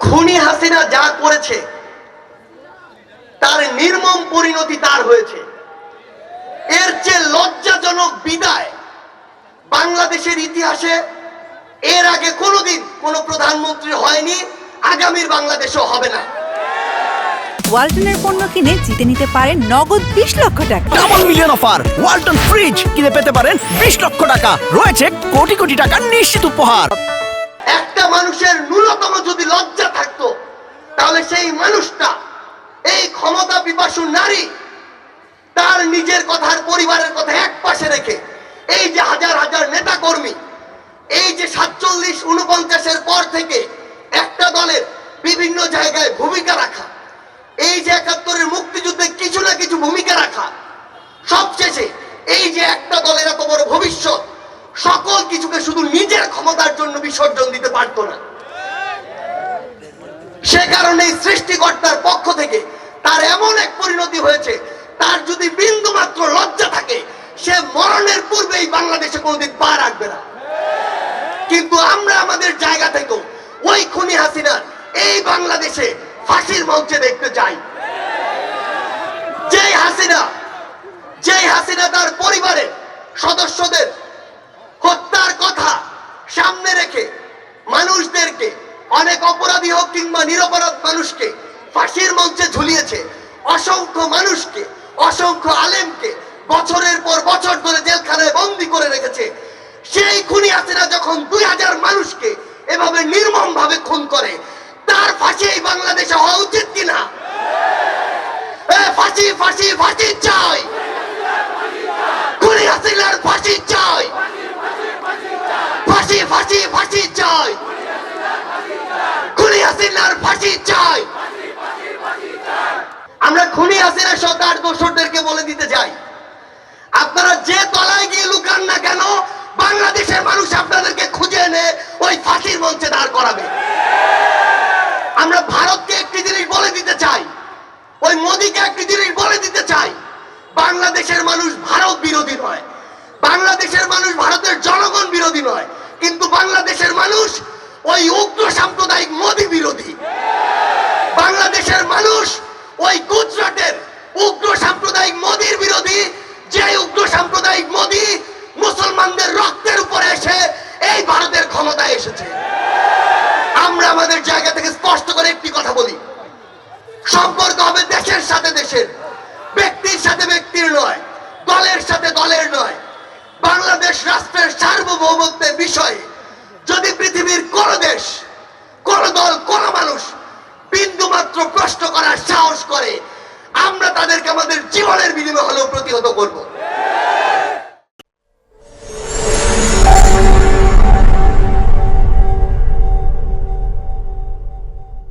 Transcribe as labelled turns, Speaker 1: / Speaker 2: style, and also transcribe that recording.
Speaker 1: খুনি হাসিনা যা করেছে তার নির্মম পরিণতি তার হয়েছে। এর চেয়ে লজ্জাজনক বিদায় বাংলাদেশের ইতিহাসে এর আগে কোনোদিন কোনো প্রধানমন্ত্রী হয়নি, আগামীর বাংলাদেশও হবে না।
Speaker 2: ওয়ালটনের পণ্য কিনে জিতে নিতে পারেন নগদ 20 লক্ষ টাকা।
Speaker 3: Double million offer, Walton fridge কিনে পেতে পারেন 20 লক্ষ টাকা, রয়েছে কোটি কোটি টাকার নিশ্চিত উপহার।
Speaker 1: একটা মানুষের ন্যূনতম যদি লজ্জা থাকতো তাহলে সেই মানুষটা, এই ক্ষমতা পিপাসু নারী, তার নিজের কথার পরিবারের কথা এক পাশে রেখে এই যে হাজার হাজার নেতা কর্মী, এই যে 47-49-এর পর থেকে একটা দলের বিভিন্ন জায়গায় ভূমিকা রাখা, এই যে 71-এর মুক্তিযুদ্ধে কিছু না কিছু ভূমিকা রাখা, সবশেষে এই যে একটা দলের এত বড় ভবিষ্যৎ, সকল কিছুকে শুধু নিজের ক্ষমতার জন্য বিসর্জন দিতে পারতো না। সে কারণে সৃষ্টিকর্তার পক্ষ থেকে তার এমন এক পরিণতি হয়েছে, তার যদি বিন্দু মাত্র লজ্জা থাকে সে মরণের পূর্বেই বাংলাদেশে কোনোদিন পা রাখবে না। কিন্তু আমরা আমাদের জায়গা থেকে ওই খুনি হাসিনার এই বাংলাদেশে ফাঁসির মঞ্চে দেখতে চাই। যেই হাসিনা তার পরিবারের সদস্যদের হত্যার কথা সামনে রেখে মানুষদেরকে, অনেক অপরাধী হোক কিংবা নিরপরাধ মানুষকে ফাঁসির মঞ্চে ঝুলিয়েছে, অসংখ্য মানুষকে, অসংখ্য আলেমকে বছরের পর বছর ধরে জেলখানায় বন্দী করে রেখেছে, সেই খুনি হাসিনা যখন 2000 মানুষকে এভাবে নির্মম ভাবে খুন করে, তার ফাঁসি এই বাংলাদেশে হওয়া উচিত কিনা? ফাঁসি ফাঁসি ফাঁসি চাই, খুনি হাসিনার ফাঁসি চাই, ফাঁসি ফাঁসি ফাঁসি চাই, খুনি হাসিনার ফাঁসি চাই। আমরা খুনি হাসিনা সরকার দোষরদেরকে বলে দিতে চাই, আপনারা যে তলায় গিয়ে লুকান না কেন, বাংলাদেশের মানুষ আপনাদেরকে খুঁজে এনে ওই ফাঁসির মঞ্চে দাঁড় করাবে। আমরা ভারতকে একটি জিনিস বলে দিতে চাই, ওই মোদীকে একটি জিনিস বলে দিতে চাই, বাংলাদেশের মানুষ ভারত বিরোধী নয়, বাংলাদেশের মানুষ ভারতের জনগণ বিরোধী নয়, কিন্তু বাংলাদেশের মানুষ ওই উগ্র সাম্প্রদায়িক মোদী বিরোধী। বাংলাদেশের মানুষ ওই গুজরাটের উগ্র সাম্প্রদায়িক মোদীর বিরোধী, যে উগ্র সাম্প্রদায়িক মোদী মুসলমানদের রক্তের উপরে এসে এই ভারতের ক্ষমতায় এসেছে। আমরা আমাদের জায়গা থেকে স্পষ্ট করে একটি কথা বলি, সম্পর্ক হবে দেশের সাথে দেশের, ব্যক্তির সাথে ব্যক্তির নয়, দলের সাথে দলের নয়। বাংলাদেশ রাষ্ট্রের সার্বভৌমত্বের বিষয়ে যদি পৃথিবীর কোন দেশ, কোন দল, কোন মানুষ বিন্দু মাত্র প্রশ্ন করার সাহস করে, আমরা তাদেরকে আমাদের জীবনের বিনিময়ে হলেও প্রতিহত করব।